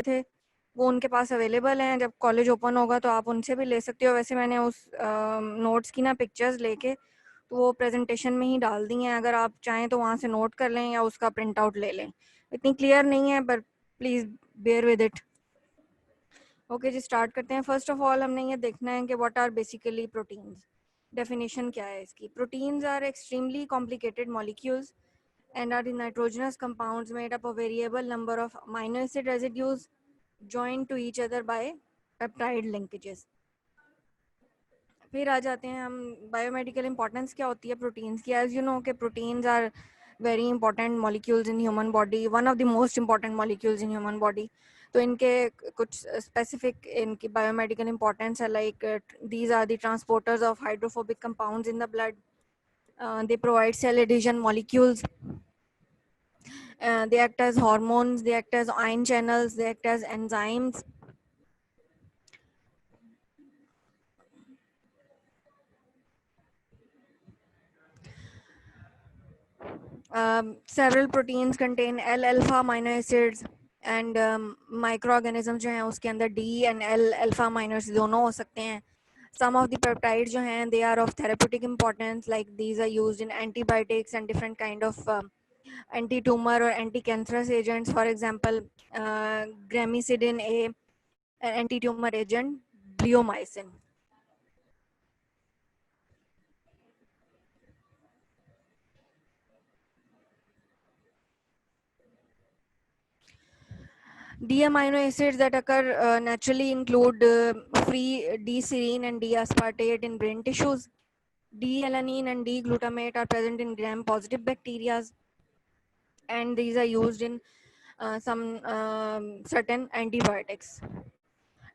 थे वो उनके पास अवेलेबल हैं, जब कॉलेज ओपन होगा तो आप उनसे भी ले सकते हो। वैसे मैंने उस नोट्स की ना पिक्चर्स लेके तो वो प्रेजेंटेशन में ही डाल दी हैं, अगर आप चाहें तो वहाँ से नोट कर लें या उसका प्रिंट आउट ले लें। इतनी क्लियर नहीं है पर please bear with it. Okay जी, स्टार्ट करते हैं। फर्स्ट ऑफ ऑल हमने ये देखना है कि what are basically proteins. Definition क्या है इसकी? Proteins are extremely complicated molecules and are the nitrogenous compounds made up of variable number of amino acid residues joined to each other by peptide linkages. फिर आ जाते हैं हम biomedical importance क्या होती है प्रोटीन्स की। एज यू नो कि proteins are very important molecules in human body, one of the most important molecules in human body. तो इनके कुछ स्पेसिफिक इनकी बायोमेडिकल इंपॉर्टेंस है, like these are the transporters of hydrophobic compounds in the blood, they provide cell addition molecules, they act as hormones, they act as ion channels, they act as enzymes. Several proteins contain L-alpha amino acids and microorganisms जो हैं उसके अंदर D and L-alpha amino acids दोनों हो सकते हैं. Some of the peptides जो हैं they are of therapeutic importance, like these are used in antibiotics and different kind of anti-tumor or anti-cancerous agents. For example, gramicidin A, an anti-tumor agent, bleomycin. D amino acids that occur naturally include free D-serine and D-aspartate in brain tissues. D-alanine and D-glutamate are present in gram-positive bacteria, and these are used in some certain antibiotics.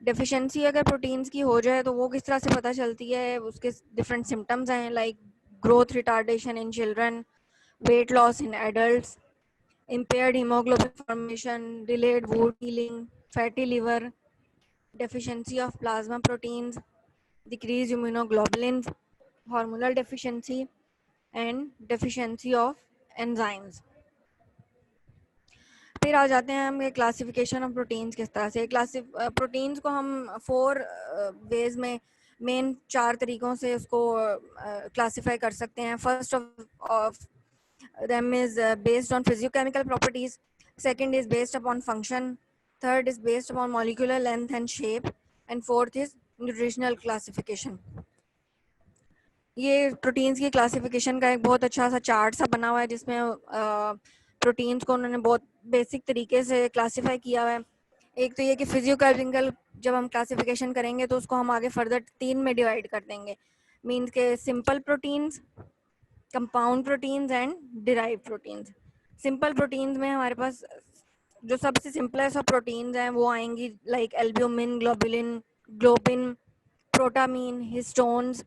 Deficiency अगर proteins की हो जाए तो वो किस तरह से पता चलती है? उसके different symptoms हैं, like growth retardation in children, weight loss in adults, impaired hemoglobin formation, delayed wound healing, fatty liver, deficiency of plasma proteins, decreased immunoglobulins, hormonal deficiency, and deficiency of enzymes. फिर आ जाते हैं हम classification of proteins किस तरह से। Proteins को हम 4 वेज में, मेन 4 तरीकों से उसको क्लासिफाई कर सकते हैं। First of them is based on physiochemical properties, second is based upon function, third is based upon molecular length and shape, and fourth is nutritional classification. ये प्रोटीन्स की क्लासिफिकेशन का एक बहुत अच्छा सा चार्ट सा बना हुआ है जिसमें प्रोटीन्स को उन्होंने बहुत बेसिक तरीके से क्लासिफाई किया हुआ है। एक तो ये कि फिजियोकेमिकल जब हम क्लासिफिकेशन करेंगे तो उसको हम आगे फर्दर 3 में डिवाइड कर देंगे, मीन्स के simple proteins, compound proteins and derive proteins. Simple proteins में हमारे पास जो सबसे सिंपलेस्ट ऑफ प्रोटीन्स हैं वो आएंगी, like albumin, globulin, globin, protamine, histones,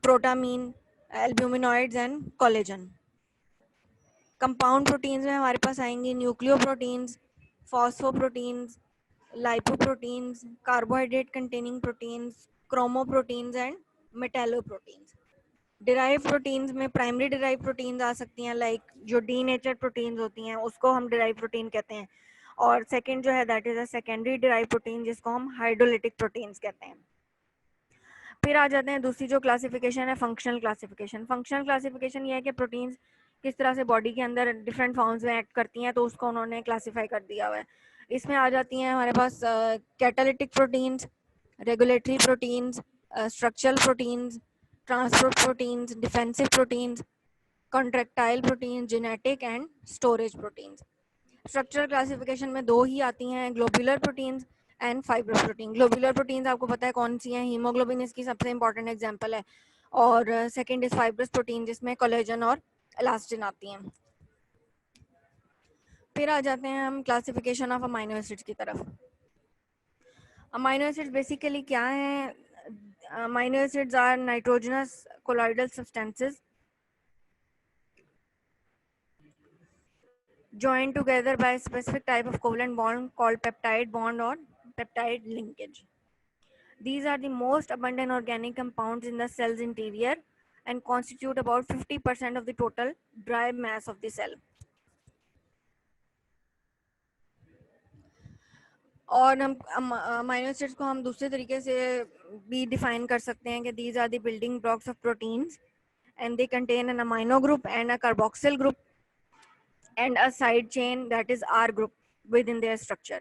protamine, albuminoids and collagen. Compound proteins में हमारे पास आएंगी nucleoproteins, phosphoproteins, lipoproteins, carbohydrate containing proteins, chromoproteins and metalloproteins. Derive proteins में प्राइमरी डिराइव प्रोटीन्स आ सकती हैं, लाइक जो डीनेचर्ड प्रोटीन्स होती हैं उसको हम डिराइव प्रोटीन कहते हैं, और सेकंड जो है that is a secondary derive protein जिसको हम हाइड्रोलिटिक प्रोटीन्स कहते हैं। फिर आ जाते हैं दूसरी जो क्लासिफिकेशन है, फंक्शनल क्लासिफिकेशन। फंक्शनल क्लासिफिकेशन ये है कि प्रोटीन्स किस तरह से बॉडी के अंदर डिफरेंट फॉर्म्स में एक्ट करती हैं, तो उसको उन्होंने क्लासिफाई कर दिया हुआ है। इसमें आ जाती हैं हमारे पास catalytic proteins, regulatory proteins, structural proteins, transport proteins, defensive proteins, contractile proteins, genetic and storage proteins. Structural classification में 2 ही आती हैं, globular proteins and fibro protein. Globular proteins आपको पता है कौन सी हैं, हीमोग्लोबिन इसकी सबसे इंपॉर्टेंट एग्जांपल है, और सेकंड इज फाइब्रस प्रोटीन जिसमें कोलेजन और इलास्टिन आती हैं। फिर आ जाते हैं हम क्लासिफिकेशन ऑफ अमाइनो एसिड्स की तरफ। अमाइनो एसिड्स बेसिकली क्या हैं? Amino acids are nitrogenous colloidal substances joined together by a specific type of covalent bond called peptide bond or peptide linkage. These are the most abundant organic compounds in the cell's interior and constitute about 50% of the total dry mass of the cell. और हम amino acids को हम दूसरे तरीके से भी define कर सकते हैं कि these are the building blocks of proteins and they contain an amino group and a carboxyl group and a side chain, that is R group, within their structure.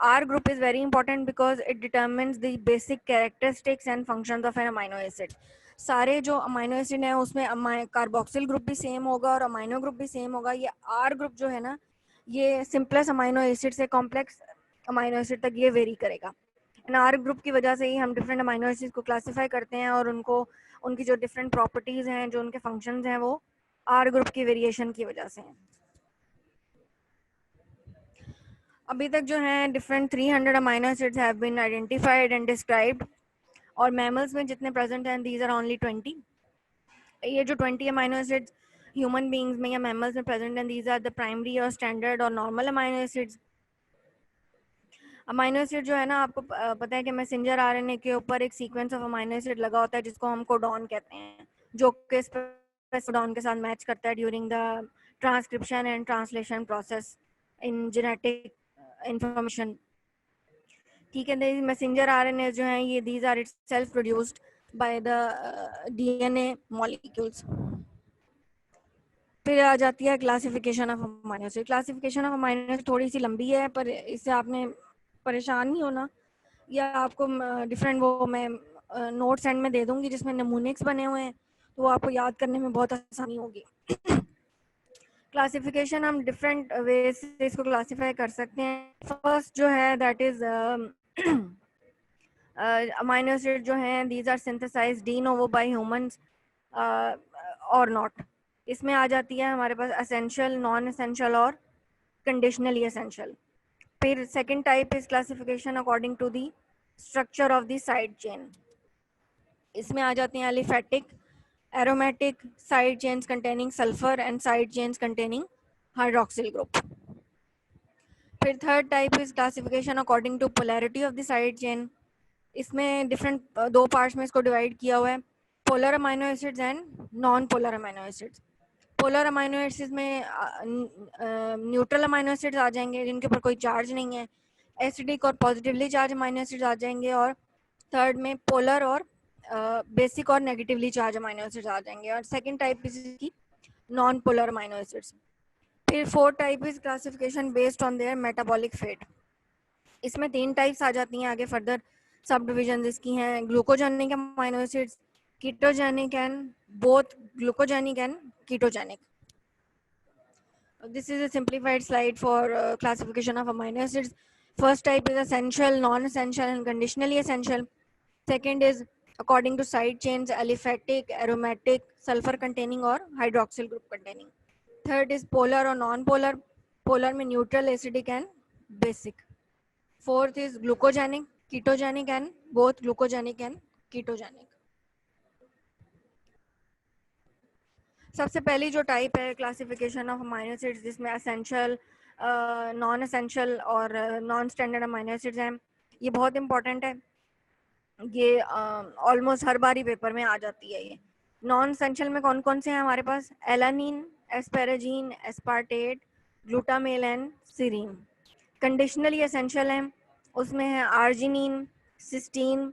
R group is very important because it determines the basic characteristics and functions of an amino acid. सारे जो amino acid हैं उसमें carboxyl group भी same होगा और amino group भी same होगा. ये आर ग्रुप जो है ना, ये सिंपलेस्ट अमाइनो एसिड से कॉम्प्लेक्स अमाइनो एसिड तक ये वेरी करेगा. एंड आर ग्रुप की वजह से ही हम डिफरेंट अमाइनो एसिड को क्लासीफाई करते हैं और उनको उनकी जो डिफरेंट प्रॉपर्टीज हैं, जो उनके फंक्शंस हैं, वो आर ग्रुप की वेरिएशन की वजह से हैं. अभी तक जो है different 300 amino acids have been identified and described. और मैमल्स में जितने प्रेजेंट हैं, दीज आर ओनली 20. ये जो 20 अमाइनो एसिड्स ह्यूमन बींग्स में या मैमल्स में प्रेजेंट हैं, दीज आर द प्राइमरी और स्टैंडर्ड और normal amino acids. Amino acid जो है ना, आपको पता है कि मैसेंजर आरएनए के ऊपर एक सीक्वेंस ऑफ अमाइनो एसिड लगा होता है जिसको हम कोडॉन कहते हैं, जो कि कोडॉन के साथ मैच करता है during the transcription and translation process in genetic information. ठीक है. मैसेंजर आरएनए जो है, ये these are its self produced by the DNA molecules. फिर आ जाती है classification of amino acid. Classification of amino acid थोड़ी सी लंबी है, पर इससे आपने परेशान नहीं होना. या आपको डिफरेंट वो मैं नोट्स एंड में दे दूंगी जिसमें नमूनेक्स बने हुए हैं, तो वो आपको याद करने में बहुत आसानी होगी. क्लासिफिकेशन हम डिफरेंट वे से इसको क्लासिफाई कर सकते हैं. फर्स्ट जो है दैट इज अमाइनो एसिड जो हैं, these are synthesized de novo by humans और नॉट. इसमें आ जाती है हमारे पास एसेंशियल, नॉन एसेंशियल और कंडीशनली एसेंशियल. फिर second type is classification according to the structure of the side chain. इसमें आ जाते हैं aliphatic, aromatic, side chains containing sulphur and side chains containing hydroxyl group. फिर third type is classification according to polarity of the side chain. इसमें different दो parts में इसको divide किया हुआ है, polar amino acids and non polar amino acids. Polar amino acids में neutral amino acids आ जाएंगे जिनके ऊपर कोई चार्ज नहीं है. एसिडिक और पॉजिटिवली चार्ज अमाइनो एसिड्स आ जाएंगे. और थर्ड में पोलर और बेसिक और नेगेटिवली चार्ज अमाइनो एसिड्स आ जाएंगे. और सेकंड टाइप की नॉन पोलर अमाइनो एसिड्स. फिर fourth type is classification based on their metabolic fate. इसमें 3 टाइप्स आ जाती हैं आगे फर्दर सब डिविजन इसकी हैं. Glucogenic amino acids, ketogenic and both glucogenic and ketogenic. This is a simplified slide for classification of amino acids. First type is essential, non-essential and conditionally essential. Second is according to side chains, aliphatic, aromatic, sulfur containing or hydroxyl group containing. Third is polar or non-polar. Polar में neutral, acidic and basic. Fourth is glucogenic, ketogenic and both glucogenic and ketogenic. सबसे पहली जो type है classification of amino acids, जिसमें essential, non essential और non standard amino acids हैं. ये बहुत इंपॉर्टेंट है. ये ऑलमोस्ट हर बार ही पेपर में आ जाती है. ये नॉन एसेंशियल में कौन कौन से हैं हमारे पास? Alanine, asparagine, aspartate, glutamate and serine. Conditionally essential हैं, उसमें है arginine, cysteine,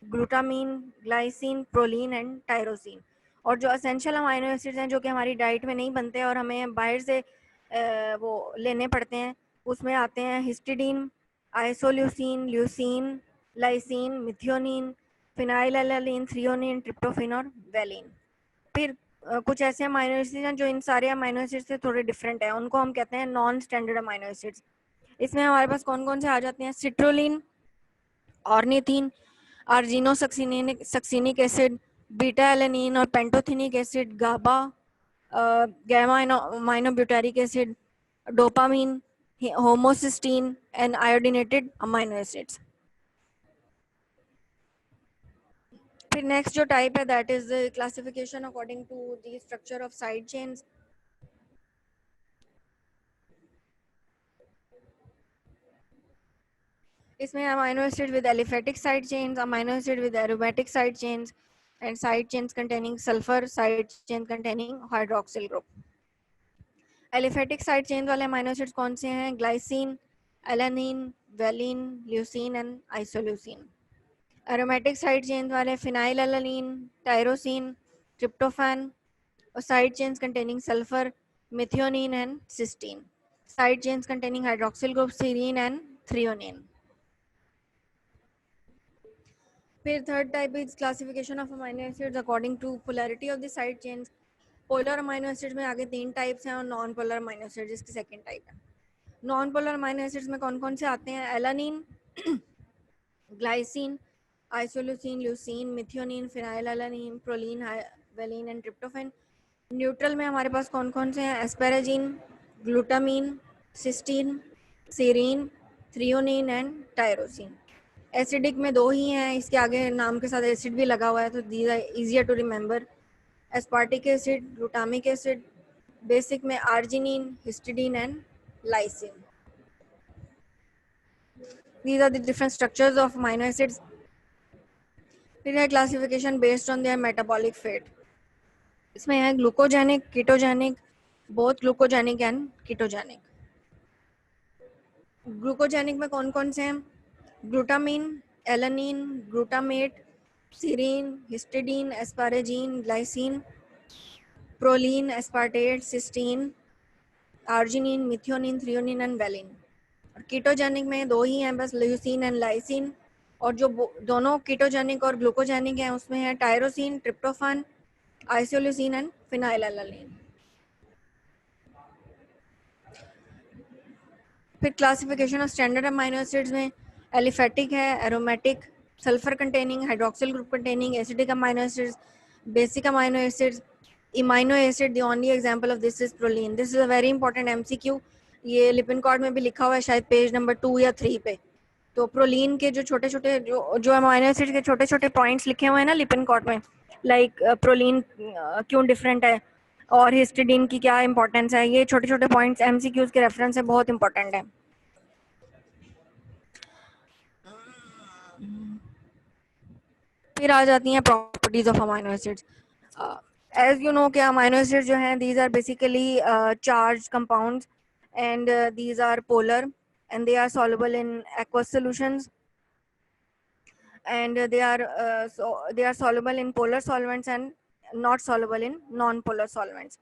glutamine, glycine, proline and tyrosine. और जो असेंशियल अमाइनो एसिड्स हैं जो कि हमारी डाइट में नहीं बनते और हमें बाहर से वो लेने पड़ते हैं, उसमें आते हैं histidine, isoleucine, leucine, lysine, methionine, phenylalanine, threonine, tryptophan और वैलिन. फिर कुछ ऐसे अमाइनो एसिड्स हैं जो इन सारे अमाइनो एसिड्स से थोड़े डिफरेंट हैं, उनको हम कहते हैं नॉन स्टैंडर्ड अमाइनो एसिड्स. इसमें हमारे पास कौन कौन से आ जाते हैं? Citrulline, ornithine, succinic acid, beta alanine और pantothenic acid, GABA, gamma aminobutyric acid, dopamine, homocysteine and iodinated amino acids. फिर नेक्स्ट जो टाइप है that is classification according to the structure of side chains. इसमें amino acid with aliphatic side chains, amino acid with aromatic side chains and side chains containing sulfur, side chain containing hydroxyl group. Aliphatic side chains वाले amino acids कौन से हैं? Glycine, alanine, valine, leucine and isoleucine. Aromatic side chains वाले phenylalanine, tyrosine, tryptophan और side chains containing sulphur, methionine and cysteine. Side chains containing hydroxyl group serine and threonine. फिर third type is classification of amino acids according to polarity of the side chains. Polar amino acids में आगे 3 types हैं और non polar amino acids इसकी second type है. Non polar amino acids में कौन कौन से आते हैं? Alanine, glycine, isoleucine, leucine, methionine, phenylalanine, proline, valine and tryptophan. Neutral में हमारे पास कौन कौन से हैं? Asparagine, glutamine, cysteine, serine, threonine and tyrosine. Acidic में 2 ही हैं, इसके आगे नाम के साथ एसिड भी लगा हुआ है, तो these are easier to remember. Aspartic acid, glutamic acid. Basic में arginine, histidine and lysine. These are the different structures of amino acids. फिर है classification based on their metabolic fate. इसमें है glucogenic, ketogenic, both glucogenic and ketogenic. Glucogenic में कौन कौन से हैं? Glutamine, alanine, glutamate, serine, histidine, asparagine, glycine, proline, aspartate, cysteine, arginine, methionine, threonine and valine. और कीटोजेनिक में 2 ही हैं बस, ल्यूसीन एंड लाइसिन. और जो दोनों कीटोजेनिक और ग्लूकोजेनिक हैं उसमें है tyrosine, tryptophan, isoleucine and phenylalanine. फिर classification of standard amino acids में एलिफेटिक है, aromatic, sulphur containing, hydroxyl group containing, acidic amino acids, basic amino acids, imino acid. The only example of this is proline. This is a very important MCQ. ये लिपिन cord में भी लिखा हुआ है शायद पेज नंबर 2 या 3 पे. तो प्रोलीन के जो छोटे छोटे जो अमीनो एसिड के छोटे छोटे पॉइंट्स लिखे हुए हैं ना लिपिन कॉर्ड में, लाइक प्रोलीन क्यों डिफरेंट है और हिस्टिडीन की क्या इंपॉर्टेंस है, ये छोटे छोटे पॉइंट्स एमसीक्यूज के रेफरेंस से बहुत इंपॉर्टेंट है. फिर आ जाती हैं properties of amino acids. As you know कि अमीनो एसिड्स जो हैं these are basically charge compounds and these are polar and they are soluble in aqueous solutions and they are soluble in polar solvents and not soluble in non-polar solvents.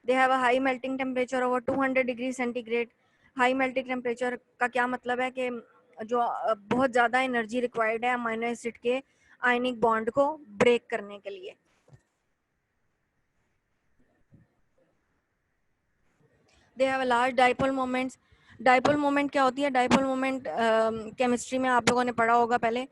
They have a high melting temperature over 200 degrees centigrade. High melting temperature का क्या मतलब है कि जो बहुत ज़्यादा energy required है amino acid के आयनिक बॉन्ड को ब्रेक करने के लिए. They have a large dipole moments. Dipole moment क्या होती है? डाइपोल मोमेंट केमिस्ट्री में आप लोगों ने पढ़ा होगा पहले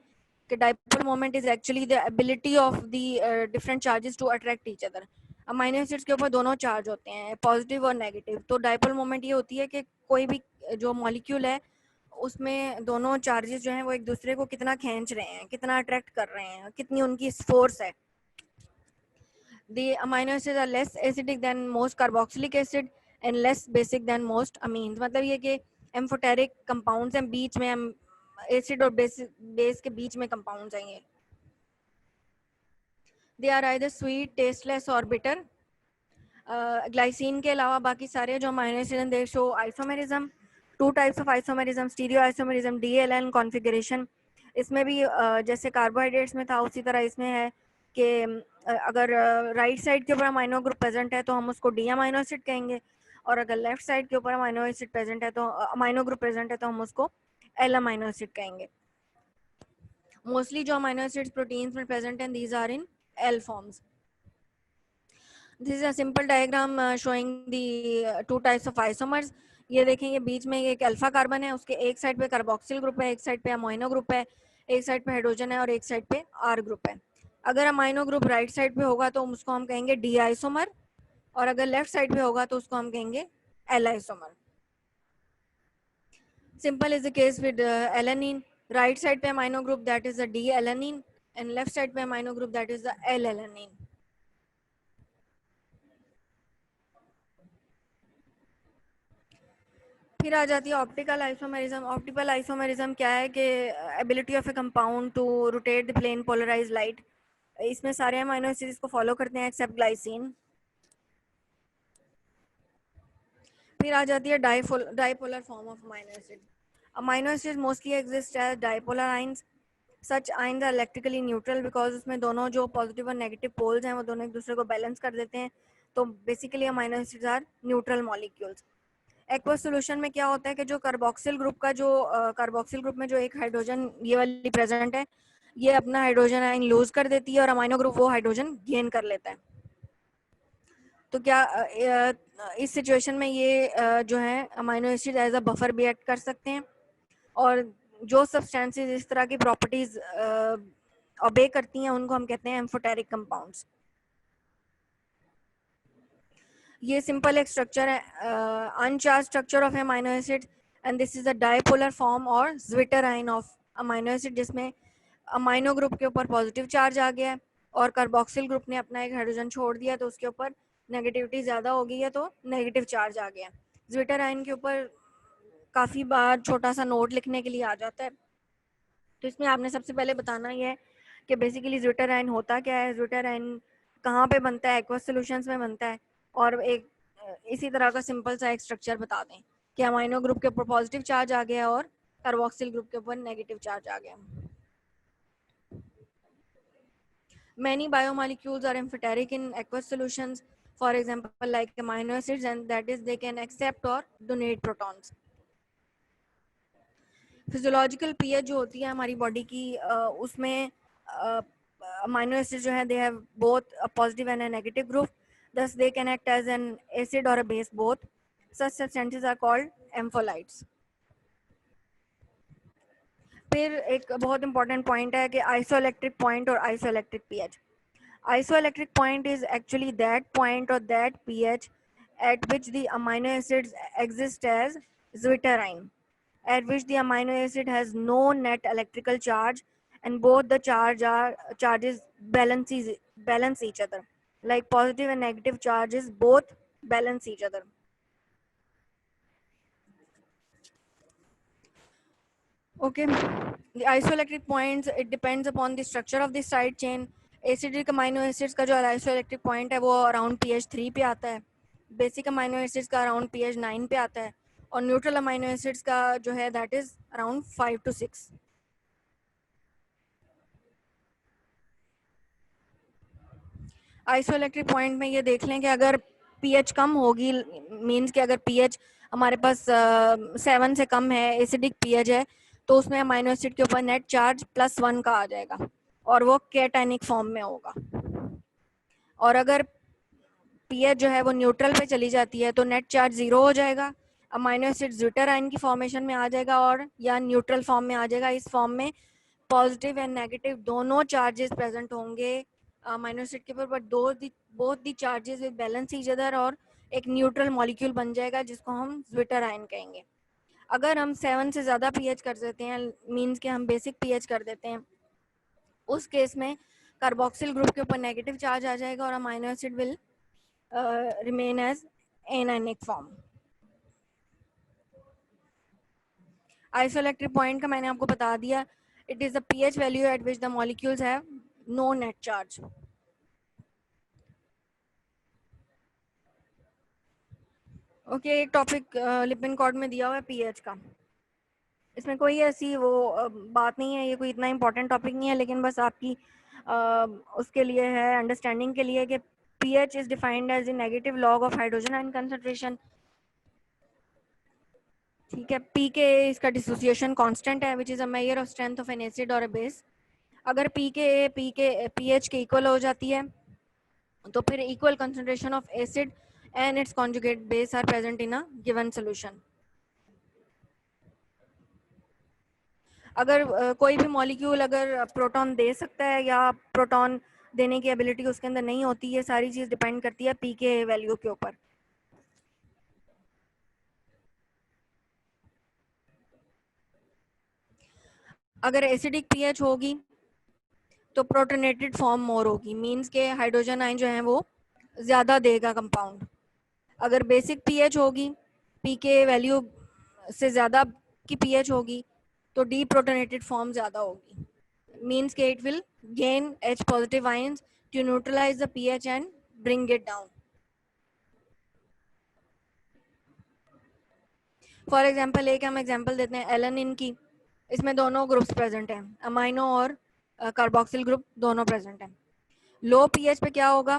कि dipole moment is actually the ability of the different charges to attract each other. Amino acids के ऊपर दोनों चार्ज होते हैं, पॉजिटिव और नेगेटिव. तो डाइपोल मोमेंट ये होती है कि कोई भी जो मॉलिक्यूल है उसमें दोनों चार्जेस जो हैं वो एक दूसरे को कितना खींच रहे हैं, कितना अट्रैक्ट कर रहे हैं, कितनी उनकी फोर्स है. The amino acids are less acidic than most carboxylic acid and less basic than most amines. मतलब ये कि एम्फोटेरिक कंपाउंड्स हैं, बीच में एसिड और बेस के बीच में कंपाउंड्स हैं ये. They are either sweet, tasteless or bitter. Glycine के अलावा बाकी सारे जो अमीनो एसिड हैं दे show isomerism. 2 types of isomerism, stereo isomerism, DLN configuration. इसमें भी जैसे कार्बोहाइड्रेट्स में था उसी तरह इसमें है कि अगर राइट साइड के ऊपर अमीनो ग्रुप प्रेजेंट है तो हम उसको डी अमीनो एसिड कहेंगे, और अगर लेफ्ट साइड के ऊपर अमीनो एसिड प्रेजेंट है तो अमीनो ग्रुप प्रेजेंट है तो हम उसको एल अमीनो एसिड कहेंगे. मोस्टली जो अमीनो एसिड्स प्रोटीन्स में प्रेजेंट हैं these are in L forms. This is a simple diagram showing the 2 types of isomers. ये देखें, ये बीच में एक अल्फा कार्बन है, उसके एक साइड पे कार्बोक्सिल ग्रुप है, एक साइड पे अमीनो ग्रुप है, एक साइड पे हाइड्रोजन है और एक साइड पे आर ग्रुप है. अगर अमीनो ग्रुप राइट साइड पे होगा तो उसको हम कहेंगे डी आइसोमर, और अगर लेफ्ट साइड पे होगा तो उसको हम कहेंगे L isomer. Simple is the case with alanine. Right side पे amino group that is the D alanine and left side पे amino group that is the L alanine. फिर आ जाती है ऑप्टिकल आइसोमेरिज्म. ऑप्टिकल आइसोमेरिज्म क्या है कि ability of a compound to rotate the plane polarized light. इसमें सारे अमीनो एसिड्स को फॉलो करते हैं एक्सेप्ट ग्लाइसिन. फिर आ जाती है dipolar form of amino acid. Amino acids mostly exist as dipolar ions. Such ions are electrically neutral because उसमें दोनों जो पॉजिटिव और नेगेटिव पोल्स हैं वो दोनों एक दूसरे को बैलेंस कर देते हैं. तो basically amino acids are neutral molecules. Aqueous solution में क्या होता है कि जो कार्बोक्सिल ग्रुप का जो कार्बोक्सिल ग्रुप में जो एक हाइड्रोजन ये वाली प्रेजेंट है, ये अपना हाइड्रोजन आयन लूज कर देती है और अमाइनो ग्रुप वो हाइड्रोजन गेन कर लेता है. तो क्या इस सिचुएशन में ये जो है amino acid as a buffer भी एक्ट कर सकते हैं. और जो सब्सटेंसेस इस तरह की प्रॉपर्टीज ओबे करती हैं उनको हम कहते हैं एम्फोटेरिक कंपाउंड्स. ये सिंपल एक स्ट्रक्चर है, अनचार्ज structure of amino acid, and this is a dipolar form और ज्विटराइन ऑफ अमाइनो एसिड, जिसमें अमाइनो ग्रुप के ऊपर पॉजिटिव चार्ज आ गया है और कार्बोक्सिल ग्रुप ने अपना एक हाइड्रोजन छोड़ दिया तो उसके ऊपर नेगेटिविटी ज्यादा हो गई है तो नेगेटिव चार्ज आ गया. ज्विटराइन के ऊपर काफी बार छोटा सा नोट लिखने के लिए आ जाता है. तो इसमें आपने सबसे पहले बताना ये है कि बेसिकली ज्विटराइन होता क्या है, ज्विटराइन कहाँ पे बनता है, एक्वस सॉल्यूशंस में बनता है. और एक इसी तरह का सिंपल सा एक स्ट्रक्चर बता दें कि अमाइनो ग्रुप के ऊपर पॉजिटिव चार्ज आ गया और कार्बोक्सिल ग्रुप के ऊपर नेगेटिव चार्ज आ गया. Many biomolecules are amphoteric in aqueous solutions, for example like amino acids, and that is they can accept or donate protons. Physiological pH जो होती है हमारी बॉडी की उसमें अमाइनो एसिड जो है they have both a positive and a negative group, thus they can act as an acid or a base both. Such substances are called ampholytes. फिर एक बहुत इंपॉर्टेंट पॉइंट है कि आइसोइलेक्ट्रिक पॉइंट और isoelectric pH. Isoelectric point is actually that point or that pH at which the amino acids exist as zwitterine, at which the amino acid has no net electrical charge and both the charges balance each other, like positive and negative charges both balance each other. Okay, the isoelectric points, it depends upon the structure of the side chain. Acidic amino acids का जो isoelectric point है वो around pH 3 पे आता है, basic amino acids का around pH 9 पे आता है और न्यूट्रल अमाइनो एसिड्स का जो है that is around 5 to 6. Isoelectric point में ये देख लें कि अगर पीएच कम होगी, मींस कि अगर पीएच हमारे पास 7 से कम है, एसिडिक पीएच है, तो उसमें अमाइनो एसिड के ऊपर नेट चार्ज +1 का आ जाएगा और वो केटाइनिक फॉर्म में होगा. और अगर पीएच जो है वो न्यूट्रल पे चली जाती है तो नेट चार्ज 0 हो जाएगा, अमाइनो एसिड ज्विटराइन की फॉर्मेशन में आ जाएगा और या न्यूट्रल फॉर्म में आ जाएगा. इस फॉर्म में पॉजिटिव एंड नेगेटिव दोनों चार्जेस प्रेजेंट होंगे अमाइनो एसिड के ऊपर, but both the charges will balance each other और एक न्यूट्रल मॉलिक्यूल बन जाएगा जिसको हम ज्विटराइन कहेंगे. अगर हम 7 से ज़्यादा पीएच कर देते हैं, मींस कि हम बेसिक पीएच कर देते हैं, उस केस में कार्बोक्सिल ग्रुप के ऊपर नेगेटिव चार्ज आ जाएगा और amino acid will remain as anionic form. Isoelectric point का मैंने आपको बता दिया, it is the pH value at which the molecules have no net charge. Okay, एक टॉपिक लिपिन कॉर्ड में दिया हुआ है पीएच का. इसमें कोई ऐसी वो बात नहीं है, ये कोई इतना इंपॉर्टेंट टॉपिक नहीं है, लेकिन बस आपकी उसके लिए है, अंडरस्टैंडिंग के लिए कि pH is defined as the negative log of hydrogen ion concentration. ठीक है, पी के इसका डिसोसिएशन कांस्टेंट है which is a measure of strength of an acid और अ बेस. अगर पी के पीएच के इक्वल हो जाती है तो फिर equal concentration of acid and its conjugate base are present in a given solution. अगर कोई भी मॉलिक्यूल अगर प्रोटॉन दे सकता है या प्रोटॉन देने की एबिलिटी उसके अंदर नहीं होती, ये सारी चीज डिपेंड करती है पी के वैल्यू के ऊपर. अगर एसिडिक पीएच होगी तो प्रोटोनेटेड फॉर्म मोर होगी, मींस के हाइड्रोजन आयन जो है वो ज्यादा देगा कंपाउंड. अगर बेसिक पीएच होगी, पी के वैल्यू से ज्यादा की पीएच होगी तो डी प्रोटोनेटेड फॉर्म ज्यादा होगी, मींस के it will gain H positive ions to neutralize the pH and bring it down. For example एक हम एग्जाम्पल देते हैं एलेनिन की, इसमें दोनों ग्रुप्स प्रेजेंट हैं, अमाइनो और कार्बोक्सिल ग्रुप दोनों प्रेजेंट हैं। लो पीएच पे क्या होगा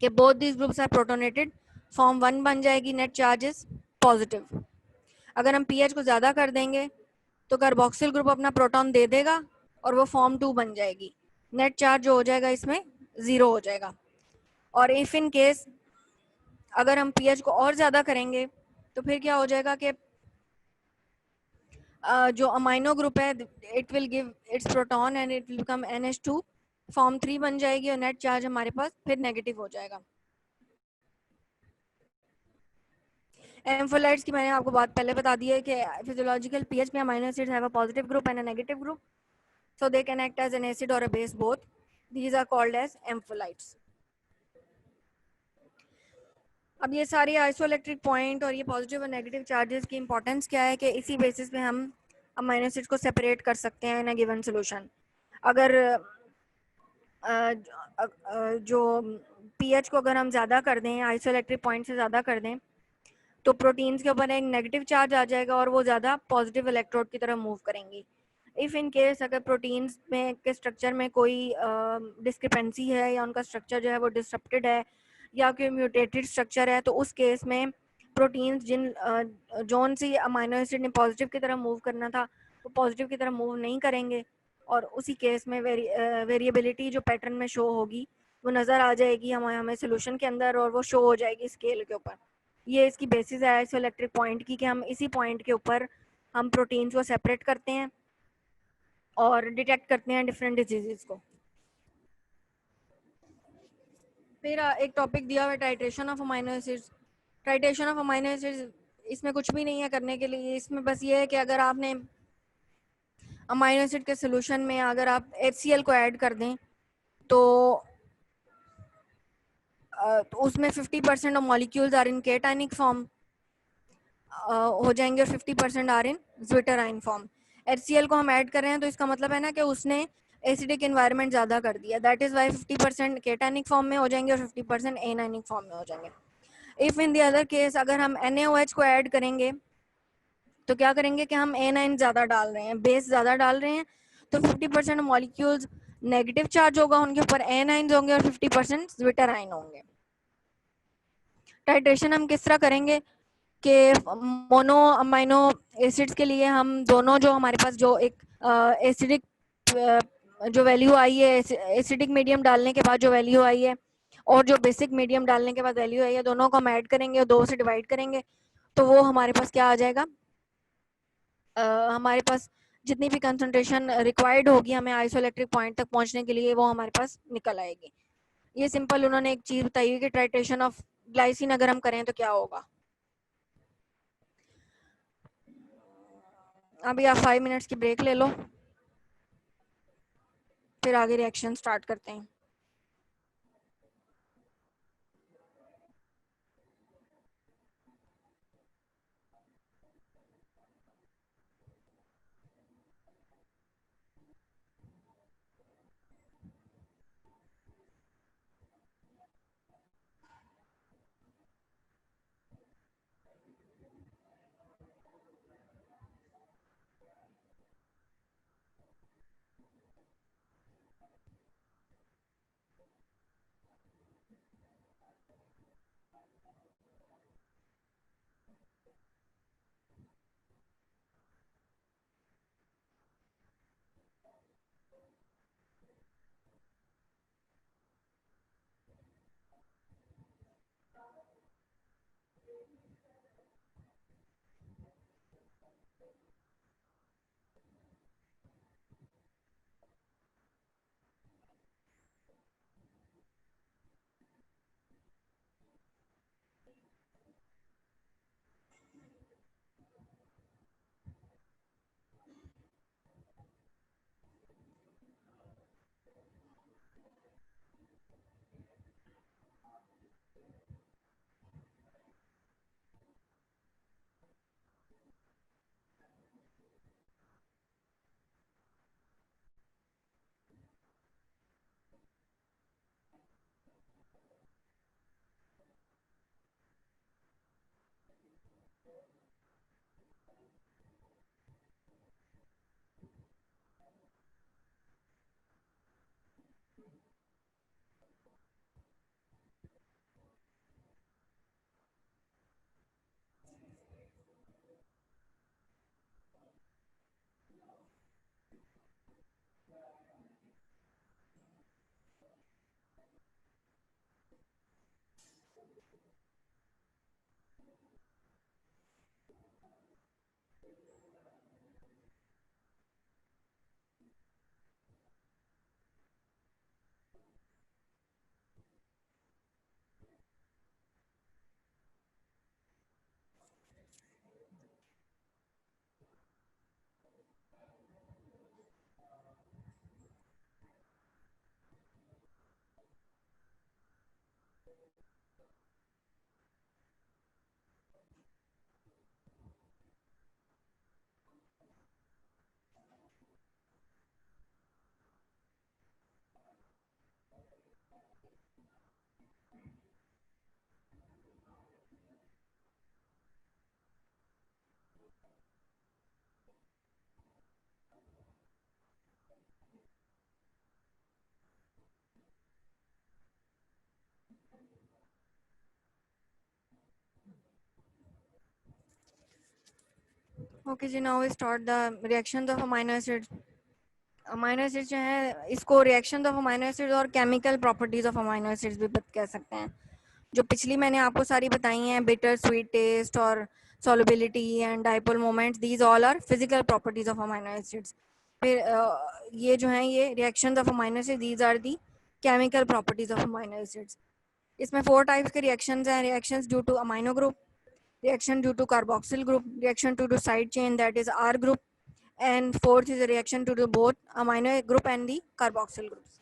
कि both these groups are protonated, form 1 बन जाएगी, नेट चार्ज इज पॉजिटिव। अगर हम पीएच को ज्यादा कर देंगे तो कार्बोक्सिल ग्रुप अपना प्रोटॉन दे देगा और वो फॉर्म 2 बन जाएगी, नेट चार्ज जो हो जाएगा इसमें 0 हो जाएगा। और इफ इन केस अगर हम पीएच को और ज्यादा करेंगे तो फिर क्या हो जाएगा कि जो अमाइनो ग्रुप है it will give its proton and it will become NH2, form 3 बन जाएगी और नेट चार्ज हमारे पास फिर नेगेटिव हो जाएगा। एम्फोलाइट्स की मैंने आपको बात पहले बता दी है कि फिजियोलॉजिकल पीएच में amino acids have a positive group and a negative group, so they can act as an acid or a base both. These are called as ampholites. अब ये सारी आइसोइलेक्ट्रिक पॉइंट और ये पॉजिटिव और negative charges की importance क्या है कि इसी बेसिस पे हम अमाइनो एसिड्स को सेपरेट कर सकते हैं इन अ गिवन सॉल्यूशन। अगर जो पीएच को अगर हम ज़्यादा कर दें, आइसोइलेक्ट्रिक पॉइंट से ज़्यादा कर दें, तो प्रोटीन्स के ऊपर एक नेगेटिव चार्ज आ जाएगा और वो ज़्यादा पॉजिटिव इलेक्ट्रोड की तरफ मूव करेंगी। इफ़ इन केस अगर प्रोटीन्स में के स्ट्रक्चर में कोई डिस्क्रिपेंसी है या उनका स्ट्रक्चर जो है वो डिसरप्टेड है या कोई म्यूटेटेड स्ट्रक्चर है, तो उस केस में प्रोटीन्स जोन सी अमाइनो एसिड ने पॉजिटिव की तरफ मूव करना था वो पॉजिटिव की तरफ मूव नहीं करेंगे, और उसी केस में वेरिएबिलिटी जो पैटर्न में शो होगी वो नज़र आ जाएगी हमें सोल्यूशन के अंदर, और वो शो हो जाएगी स्केल के ऊपर। ये इसकी बेसिस है आइसोइलेक्ट्रिक पॉइंट की कि हम इसी पॉइंट के ऊपर हम प्रोटीन्स को सेपरेट करते हैं और डिटेक्ट करते हैं डिफरेंट डिजीजेस को। फिर एक टॉपिक दिया हुआ है titration of amino acids. Titration of amino acids इसमें कुछ भी नहीं है करने के लिए, इसमें बस ये है कि अगर आपने अमाइनो एसिड के सोल्यूशन में अगर आप HCl को ऐड कर दें तो तो उसमें 50% of molecules are in cationic form हो जाएंगे और 50% are in zwitterion form. HCl को हम ऐड कर रहे हैं तो इसका मतलब है ना कि उसने एसिडिक एनवायरनमेंट ज़्यादा कर दिया, that is why 50% cationic form में हो जाएंगे और 50% एनाइनिक फॉर्म में हो जाएंगे। If in the other case अगर हम NaOH को ऐड करेंगे तो क्या करेंगे कि हम एनाइन ज़्यादा डाल रहे हैं, बेस ज़्यादा डाल रहे हैं, तो 50% मॉलिक्यूल्स नेगेटिव चार्ज होगा उनके ऊपर, एनाइंस होंगे और 50% ज्विटराइन होंगे। टाइट्रेशन हम किस तरह करेंगे कि मोनो अमाइनो एसिड्स के लिए हम दोनों जो हमारे पास जो एक एसिडिक जो वैल्यू आई है, एसिडिक मीडियम डालने के बाद जो वैल्यू आई है और जो बेसिक मीडियम डालने के बाद वैल्यू आई है, दोनों को हम ऐड करेंगे और 2 से डिवाइड करेंगे, तो वो हमारे पास क्या आ जाएगा, हमारे पास जितनी भी कंसंट्रेशन रिक्वायर्ड होगी हमें आइसोइलेक्ट्रिक पॉइंट तक पहुंचने के लिए वो हमारे पास निकल आएगी। ये सिंपल उन्होंने एक चीज़ बताई हुई कि टाइट्रेशन ऑफ ग्लाइसिन अगर हम करें तो क्या होगा। अभी आप 5 मिनट्स की ब्रेक ले लो, फिर आगे रिएक्शन स्टार्ट करते हैं। ओके जी, now we start the reactions of amino acids. Amino acids जो है, इसको रिएक्शन ऑफ अमाइनो एसिड्स और chemical properties of amino acids भी कह सकते हैं। जो पिछली मैंने आपको सारी बताई हैं, बिटर, स्वीट टेस्ट और solubility and dipole moments, these all are physical properties of amino acids. फिर ये जो हैं, ये reactions of amino acids, these are the chemical properties of amino acids. इसमें 4 टाइप्स के रिएक्शंस हैं। Reactions due to amino group, reaction due to carboxyl group, reaction due to side chain, that is R group, and fourth is a reaction due to both amino group and the carboxyl groups.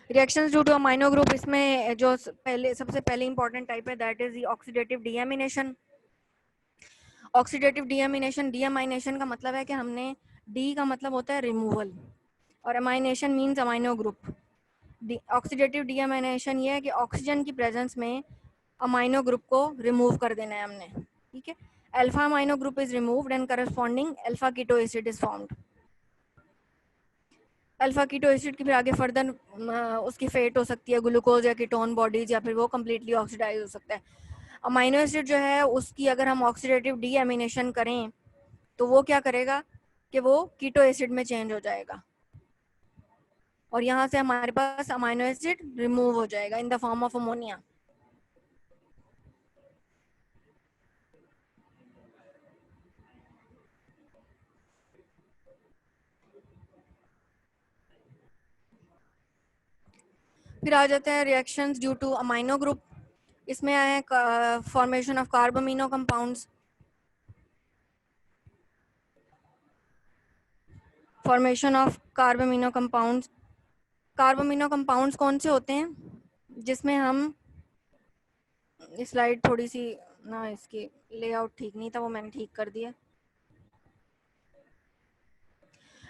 Reactions due to amino group, इसमें जो सबसे पहले important type है, that is the oxidative deamination. Oxidative deamination, deamination का मतलब है कि हमने, D का मतलब होता है removal और amination means amino group. Oxidative deamination ये है कि ऑक्सीजन की प्रेजेंस में अमाइनो ग्रुप को रिमूव कर देना है हमने, ठीक है। Alpha amino group is removed and corresponding alpha keto acid is formed. Alpha keto acid की फिर आगे फर्दर उसकी फेट हो सकती है ग्लूकोज या कीटोन बॉडीज, या फिर वो कम्प्लीटली ऑक्सीडाइज हो सकता है। अमाइनो एसिड जो है उसकी अगर हम ऑक्सीडेटिव डीएमिनेशन करें तो वो क्या करेगा कि वो कीटो एसिड में चेंज हो जाएगा और यहाँ से हमारे पास अमाइनो एसिड रिमूव हो जाएगा in the form of ammonia. फिर आ जाते हैं reactions due to amino group. इसमें आए formation of carbamino compounds, formation of carbamino compounds. Carbamino compounds कौन से होते हैं, जिसमें हम, स्लाइड थोड़ी सी ना, इसकी लेआउट ठीक नहीं था, वो मैंने ठीक कर दिया।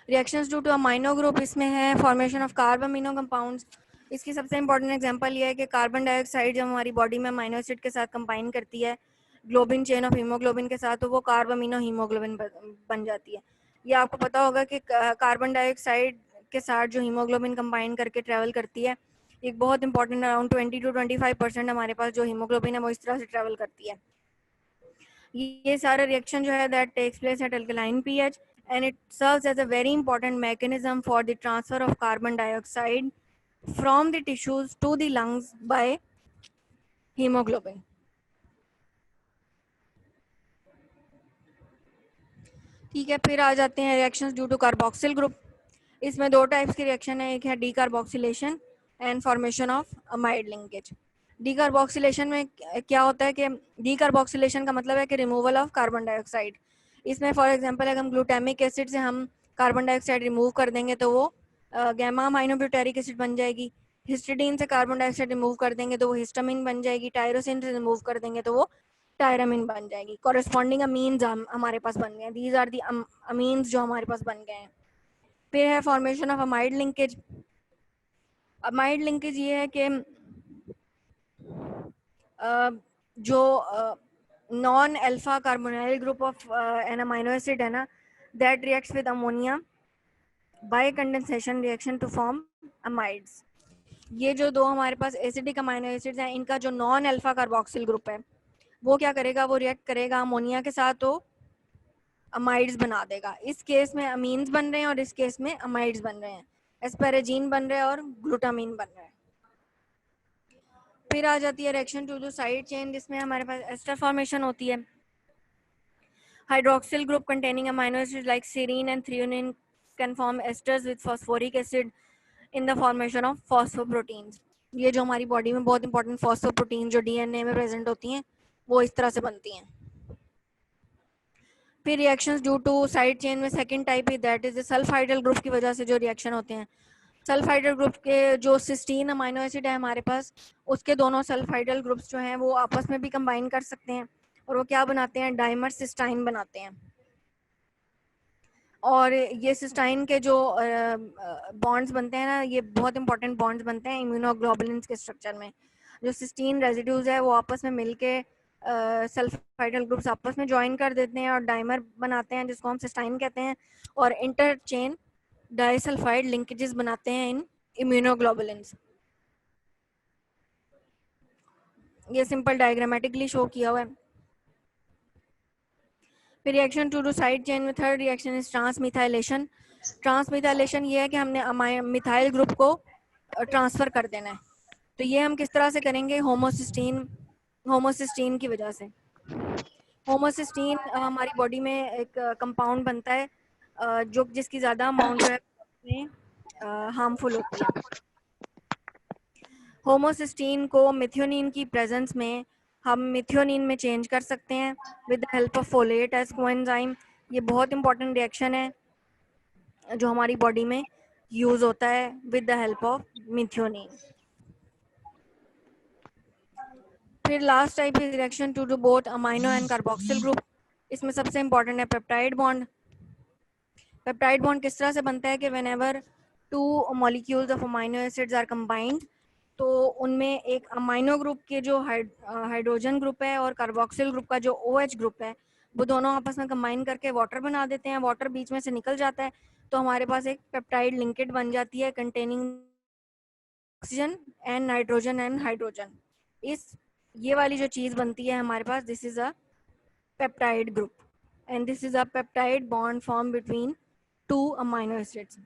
Reactions due to amino group, इसमें है फॉर्मेशन ऑफ कार्बोमिनो कंपाउंड्स। इसकी सबसे इंपॉर्टेंट एग्जांपल ये है कि कार्बन डाइऑक्साइड जब हमारी बॉडी में अमाइनो एसिड के साथ कंबाइन करती है ग्लोबिन चेन ऑफ हीमोग्लोबिन के साथ, तो वो कार्बोमिनो हीमोग्लोबिन बन जाती है। ये आपको पता होगा कि कार्बन डाइऑक्साइड के साथ जो हीमोग्लोबिन कंबाइन करके ट्रेवल करती है, एक बहुत इंपॉर्टेंट, अराउंड 20 to 25% हमारे पास जो हीमोग्लोबिन है वो इस तरह से ट्रेवल करती है। ये सारा रिएक्शन जो है that takes place at alkaline pH and it serves as a very important mechanism for the transfer of carbon dioxide from the tissues to the lungs by hemoglobin. ठीक है, फिर आ जाते हैं reactions due to carboxyl group. इसमें 2 types की reaction है, एक है decarboxylation and formation of amide linkage. Decarboxylation में क्या होता है कि डीकार्बोक्सिलेशन का मतलब है कि रिमूवल ऑफ कार्बन डाइऑक्साइड। इसमें फॉर एग्जांपल अगर हम ग्लूटामिक एसिड से हम कार्बन डाइऑक्साइड रिमूव कर देंगे तो वो गैमा अमाइनोब्यूटेरिक एसिड बन जाएगी। हिस्टिडीन से कार्बन डाइऑक्साइड रिमूव कर देंगे तो वो हिस्टामिन बन जाएगी। टायरोसिन से रिमूव कर देंगे तो वो टायरामिन बन जाएगी। कॉरेस्पॉन्डिंग अमीन्स हमारे पास बन गए, दीज आर दी अमीन्स जो हमारे पास बन गए हैं। फिर है formation of amide linkage. Amide linkage ये है कि जो non alpha carbonyl group of an amino acid है ना, that reacts with ammonia by condensation reaction to form amides. ये जो 2 हमारे पास एसिडिक अमाइनो एसिड्स हैं, इनका जो नॉन अल्फा कार्बोक्सिल ग्रुप है वो क्या करेगा, वो रिएक्ट करेगा अमोनिया के साथ तो अमाइड्स बना देगा। इस केस में अमीन्स बन रहे हैं और इस केस में अमाइड्स बन रहे हैं। एस्पेरेजीन बन रहे हैं और ग्लूटामीन बन रहे हैं। फिर आ जाती है reaction to the side chain, जिसमें हमारे पास एस्टर फॉर्मेशन होती है। Hydroxyl group containing amino acids like serine and threonine can form esters with phosphoric acid in the formation of phosphoproteins. ये जो हमारी बॉडी में बहुत इंपॉर्टेंट फॉस्फोप्रोटीन जो डीएनए में प्रेजेंट होती हैं वो इस तरह से बनती हैं। फिर reactions due to side chain में सेकंड टाइप है, दैट इज सल्फाइडल ग्रुप की वजह से जो रिएक्शन होते हैं। सल्फाइडल ग्रुप के जो सिस्टीन अमाइनो एसिड है हमारे पास, उसके दोनों सल्फाइडल ग्रुप्स जो हैं वो आपस में भी कंबाइन कर सकते हैं और वो क्या बनाते हैं, डाइमर सिस्टाइन बनाते हैं। और ये सिस्टाइन के जो बॉन्ड्स बनते हैं ना, ये बहुत इंपॉर्टेंट बॉन्ड्स बनते हैं इम्यूनोग्लोबुलिन के स्ट्रक्चर में। जो सिस्टीन रेजिड्यूज है वो आपस में मिलके सल्फाइडल ग्रुप्स आपस में ज्वाइन कर देते हैं और डाइमर बनाते हैं जिसको हम सिस्टाइन कहते हैं, और इंटरचेन डाइसल्फाइड लिंकेजेस बनाते हैं इन इम्यूनोग्लोबुलिन। ये सिंपल डायग्रामेटिकली शो किया हुआ है। फिर रिएक्शन टू साइड चेन में थर्ड रिएक्शन इज ट्रांसमिथाइलेशन। ट्रांसमिथाइलेशन ये है कि हमने मिथाइल ग्रुप को ट्रांसफर कर देना है। तो ये हम किस तरह से करेंगे? होमोसिस्टीन की वजह से। होमोसिस्टीन हमारी बॉडी में एक कंपाउंड बनता है जो जिसकी ज़्यादा अमाउंट जो है हार्मफुल होती है। होमोसिस्टीन को मिथ्योनिन की प्रेजेंस में हम मिथ्योनिन में चेंज कर सकते हैं with the help of folate as coenzyme. ये बहुत इंपॉर्टेंट रिएक्शन है जो हमारी बॉडी में यूज होता है with the help of methionine. फिर last type is reaction to do both amino and carboxyl group. इसमें सबसे इंपॉर्टेंट है पेप्टाइड बॉन्ड। पेप्टाइड बॉन्ड किस तरह से बनता है कि whenever two molecules of amino acids are combined, तो उनमें एक अमाइनो ग्रुप के जो हाइड्रोजन ग्रुप है और कार्बोक्सिल ग्रुप का जो OH ग्रुप है, वो दोनों आपस में कंबाइन करके वाटर बना देते हैं। वाटर बीच में से निकल जाता है तो हमारे पास एक पेप्टाइड लिंकेज बन जाती है containing oxygen and nitrogen and hydrogen. इस ये वाली जो चीज़ बनती है हमारे पास, this is a peptide group and this is a peptide bond form between two amino acids.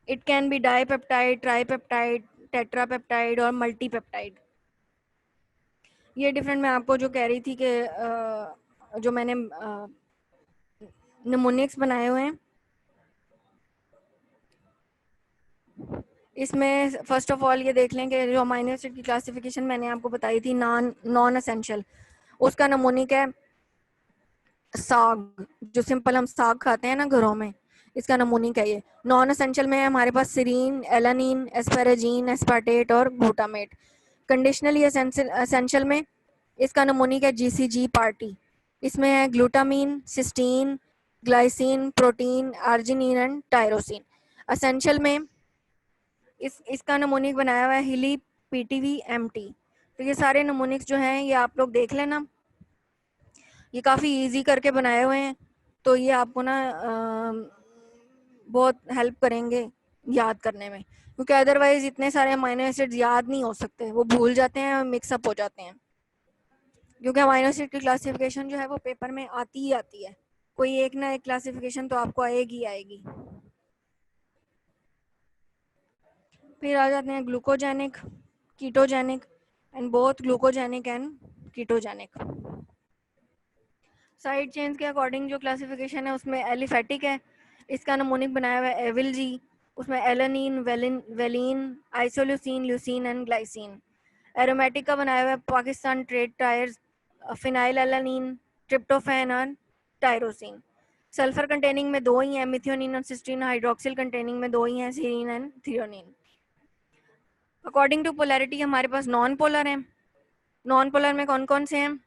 It can be dipeptide, tripeptide, tetrapeptide और multipeptide. ये डिफरेंट मैं आपको जो कह रही थी कि जो मैंने निमोनिक्स बनाए हुए हैं, इसमें फर्स्ट ऑफ ऑल ये देख लें कि जो अमाइनो एसिड की क्लासिफिकेशन मैंने आपको बताई थी नॉन एसेंशियल, उसका नमूनिक है साग। जो सिंपल हम साग खाते हैं ना घरों में, इसका नमूनिक है ये। नॉन एसेंशियल में है हमारे पास सीरीन, एलानिन, एस्पेराजीन, एस्पार्टेट और ग्लूटामेट। कंडीशनली एसेंशियल में इसका नमूनिक है GCG पार्टी। इसमें है glutamine, cysteine, glycine, protein, arginine and tyrosine. Essential में इसका नमूनिक बनाया हुआ है हिली, PTV, MT। तो ये सारे नमूनिक्स जो हैं ये आप लोग देख लेना, ये काफ़ी इजी करके बनाए हुए हैं, तो ये आपको ना बहुत हेल्प करेंगे याद करने में, क्योंकि अदरवाइज इतने सारे अमाइनो एसिड्स याद नहीं हो सकते, वो भूल जाते हैं और मिक्सअप हो जाते हैं। क्योंकि अमाइनो एसिड की क्लासिफिकेशन जो है वो पेपर में आती ही आती है, कोई एक ना एक क्लासिफिकेशन तो आपको आएगी आएगी। फिर आ जाते हैं glucogenic, ketogenic and both glucogenic and ketogenic. Side chains के अकॉर्डिंग जो क्लासिफिकेशन है उसमें एलिफेटिक है, इसका नमूनिक बनाया हुआ है एविल जी। उसमें alanine, valine, isoleucine, leucine and glycine. Aromatic का बनाया हुआ है Pakistan trade tyres, phenyl alanine, tryptophan और टायरोसिन। सल्फर कंटेनिंग में दो ही हैं, मिथियोनिन और सिस्टीन। हाइड्रोक्सिल कंटेनिंग में दो ही हैं, serine and threonine. According to polarity हमारे पास नॉन पोलर हैं। नॉन पोलर में कौन कौन से हैं?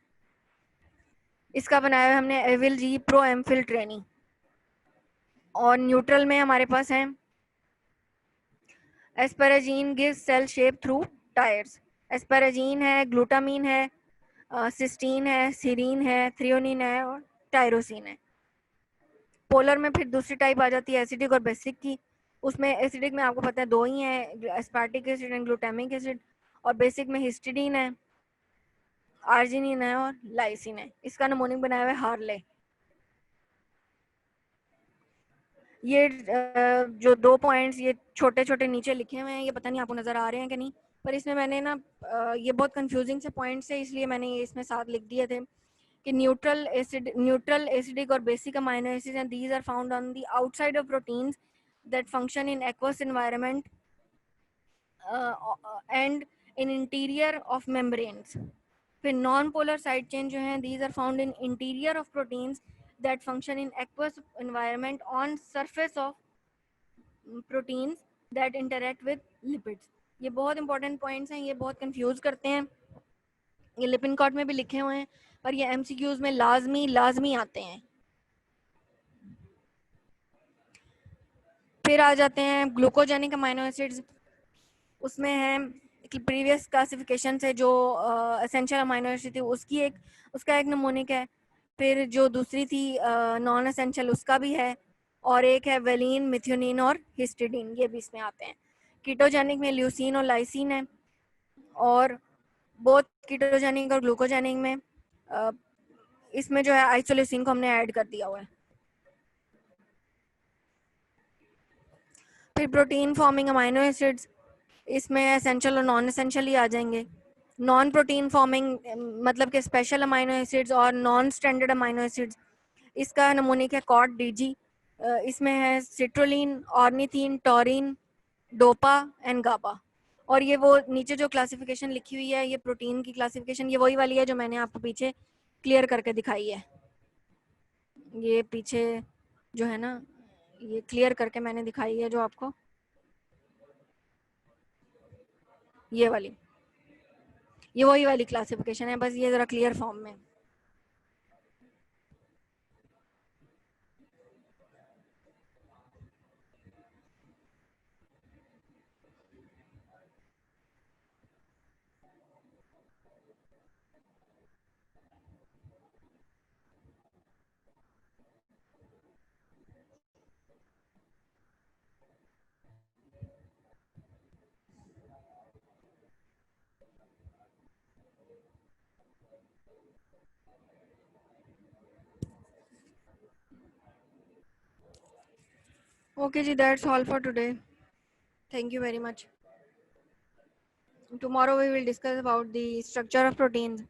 इसका बनाया हुआ हमने evil G, pro MPhil trainee. और न्यूट्रल में हमारे पास है asparagine gives cell shape through tyres. Asparagine है, ग्लूटामीन है, सिस्टीन है, सीरीन है, थ्रियोनिन है और टायरोसिन है। पोलर में फिर दूसरी टाइप आ जाती है एसिडिक और बेसिक की। उसमें एसिडिक में आपको पता है दो ही हैं, aspartic acid and glutamic acid. और बेसिक में हिस्टिडीन है, आर्जिनिन है और लाइसिन है। इसका नमूनिक बनाया हुआ है हार्ले। ये जो 2 पॉइंट्स ये छोटे छोटे नीचे लिखे हुए हैं, ये पता नहीं आपको नजर आ रहे हैं कि नहीं, पर इसमें मैंने ना ये बहुत कंफ्यूजिंग से पॉइंट्स है, इसलिए मैंने ये इसमें साथ लिख दिए थे कि न्यूट्रल एसिडिक और basic amino acids and these are found on the outside of proteins that function in aqueous environment and in interior of membranes. फिर नॉन पोलर साइड चेन जो है, these are found in interior of proteins that function in aqueous environment on surface of proteins that interact with lipids। ये बहुत important points हैं, ये बहुत confuse करते हैं। ये लिपिन कॉट में भी लिखे हुए हैं, पर ये MCQs में लाजमी आते हैं। फिर आ जाते हैं ग्लूकोजेनिक अमाइनो एसिड्स। उसमें है प्रीवियस क्लासिफिकेशन से जो एसेंशियल अमाइनो एसिड थी उसका एक नमूनिक है। फिर जो दूसरी थी नॉन एसेंशियल, उसका भी है। और एक है वेलिन, मिथ्योनिन और हिस्टिडीन, ये भी इसमें आते हैं। कीटोजेनिक में ल्यूसीन और लाइसिन है। और बोथ कीटोजेनिक और ग्लूकोजेनिक में इसमें जो है आइसोलेसिन को हमने ऐड कर दिया हुआ है। फिर प्रोटीन फॉर्मिंग अमाइनो एसिड्स, इसमें एसेंशियल और नॉन एसेंशियल ही आ जाएंगे। नॉन प्रोटीन फॉर्मिंग मतलब कि स्पेशल अमाइनो एसिड्स और नॉन स्टैंडर्ड अमाइनो एसिड्स, इसका नमूनिक है कॉड डीजी। इसमें है citrulline, ornithine, taurine, dopa and GABA. और ये वो नीचे जो क्लासिफिकेशन लिखी हुई है, ये प्रोटीन की क्लासिफिकेशन ये वही वाली है जो मैंने आपको पीछे क्लियर करके दिखाई है। ये पीछे जो है ना, ये क्लियर करके मैंने दिखाई है जो आपको, ये वाली, ये वही वाली क्लासिफिकेशन है, बस ये जरा क्लियर फॉर्म में। Okay ji, that's all for today. Thank you very much. Tomorrow we will discuss about the structure of proteins.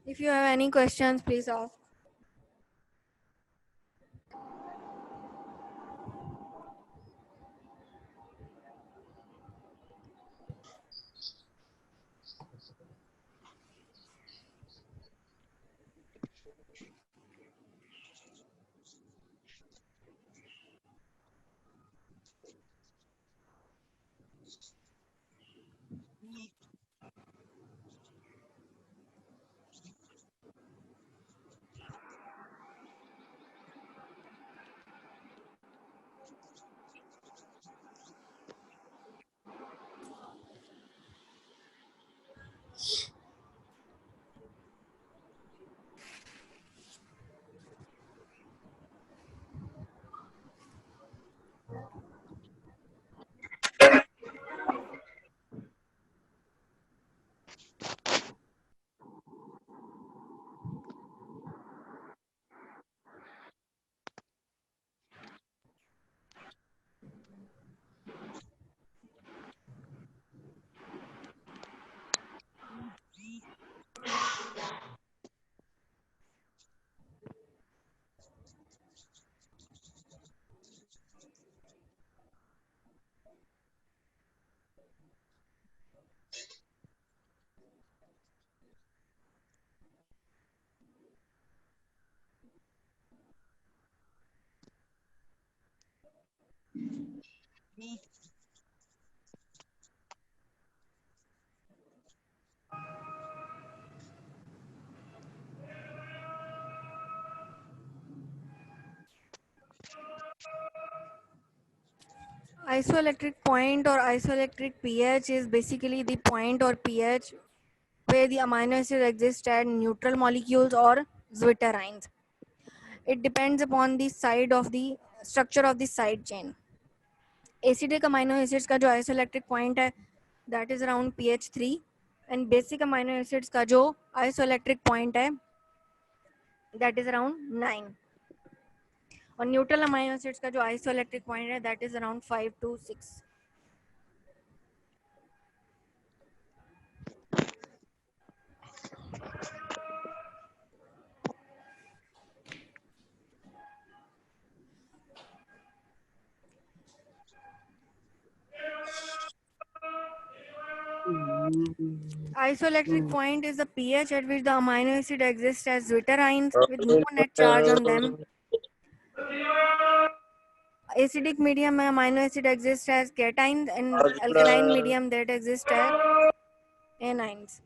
If you have any questions, please ask. Isoelectric point or isoelectric pH is basically the point or pH where the amino acids exist as neutral molecules or zwitterines. It depends upon the side of the structure of the side chain. Acidic amino acids का जो isoelectric point है, that is around pH 3, and basic amino acids का जो isoelectric point है, that is around 9. और neutral amino acids का जो isoelectric point है, that is around 5 to 6. Isoelectric point is the pH at which the amino acid exists as zwitterines with no net charge on them. Acidic medium में amino acid exists as cations, and alkaline medium that exists as anions.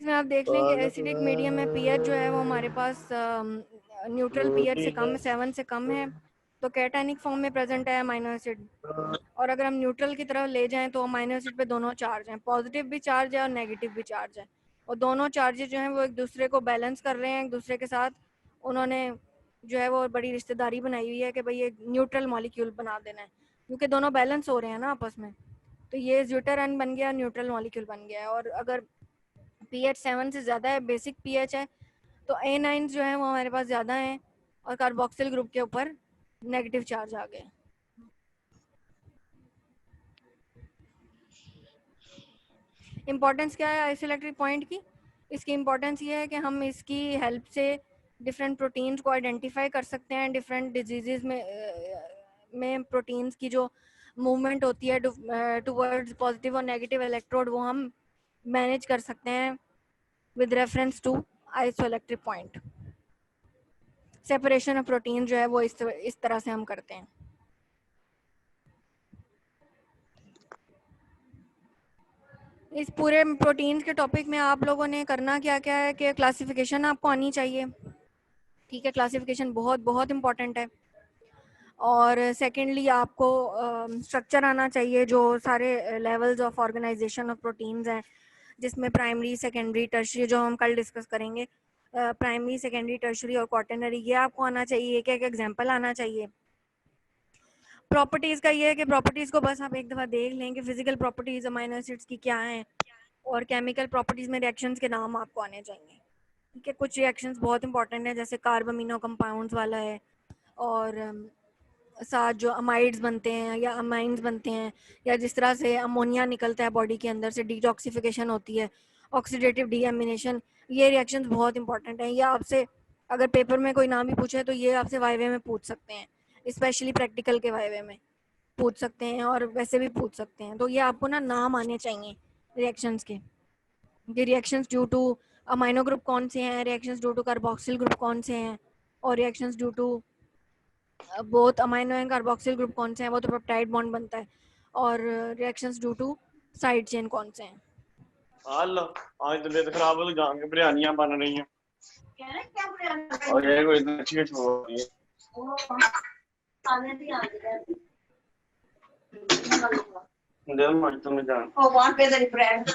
इसमें आप देख लें कि acidic medium में pH जो है वो हमारे पास न्यूट्रल पीएच से कम, 7 से कम है, तो कैटायनिक फॉर्म में प्रेजेंट है अमाइनो एसिड। और अगर हम न्यूट्रल की तरफ ले जाएं तो अमाइनो एसिड पे दोनों चार्ज हैं, पॉजिटिव भी चार्ज है और नेगेटिव भी चार्ज है, और दोनों चार्जेस जो हैं वो एक दूसरे को बैलेंस कर रहे हैं एक दूसरे के साथ। उन्होंने जो है वो बड़ी रिश्तेदारी बनाई हुई है कि भाई ये न्यूट्रल मॉलिक्यूल बना देना है, क्योंकि दोनों बैलेंस हो रहे हैं ना आपस में। तो ये ज़्यूटरन बन गया, न्यूट्रल मॉलिक्यूल बन गया है। और अगर pH 7 से ज़्यादा है, बेसिक pH है, तो A9 जो है वो हमारे पास ज़्यादा है और कार्बोक्सिल ग्रुप के ऊपर नेगेटिव चार्ज आ गए। इम्पोर्टेंस क्या है आइसोइलेक्ट्रिक पॉइंट की? इसकी इम्पोर्टेंस ये है कि हम इसकी हेल्प से डिफरेंट प्रोटीन्स को आइडेंटिफाई कर सकते हैं। डिफरेंट डिजीज़ में प्रोटीन्स की जो मूवमेंट होती है टुवर्ड्स पॉजिटिव और नेगेटिव इलेक्ट्रोड, वो हम मैनेज कर सकते हैं with reference to isoelectric point. Separation of protein जो है वो इस तरह से हम करते हैं। इस पूरे प्रोटीन्स के टॉपिक में आप लोगों ने करना क्या क्या है कि क्लासिफिकेशन आपको आनी चाहिए, ठीक है, क्लासिफिकेशन बहुत बहुत इम्पॉर्टेंट है। और सेकेंडली आपको स्ट्रक्चर आना चाहिए, जो सारे levels of organization of proteins हैं, जिसमें प्राइमरी सेकेंडरी टर्शरी, जो हम कल डिस्कस करेंगे, प्राइमरी सेकेंडरी टर्शरी और क्वाटरनरी, ये आपको आना चाहिए, एक एक एग्जांपल आना चाहिए। प्रॉपर्टीज़ का ये है कि प्रॉपर्टीज़ को बस आप एक दफ़ा देख लें कि फिजिकल प्रॉपर्टीज़ अमाइनो एसिड्स की क्या हैं, और केमिकल प्रॉपर्टीज़ में रिएक्शंस के नाम आपको आने चाहिए, ठीक है। कुछ रिएक्शंस बहुत इंपॉर्टेंट है, जैसे कार्ब अमीनो कंपाउंड्स वाला है, और साथ जो अमाइड्स बनते हैं या अमाइंस बनते हैं, या जिस तरह से अमोनिया निकलता है बॉडी के अंदर से, डिटॉक्सिफिकेशन होती है, ऑक्सीडेटिव डीएमिनेशन, ये रिएक्शंस बहुत इंपॉर्टेंट हैं। ये आपसे अगर पेपर में कोई नाम भी पूछे तो ये आपसे वाइवे में पूछ सकते हैं, स्पेशली प्रैक्टिकल के वाइवे में पूछ सकते हैं, और वैसे भी पूछ सकते हैं। तो ये आपको ना नाम आने चाहिए रिएक्शंस के, reactions due to amino group कौन से हैं, reactions due to carboxyl group कौन से हैं, और reactions due to both amino and carboxyl group कौन से हैं, वो तो पेप्टाइड बॉन्ड बनता है, और reactions due to side chain कौन से हैं। हाल आज तबीयत खराब हो, गांव के बिरयानियां बन रही हैं और ये कोई इतनी अच्छी छोड़ रही है। दिल मत तुम्हें जान, Oh, one way the brand,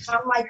I'm like,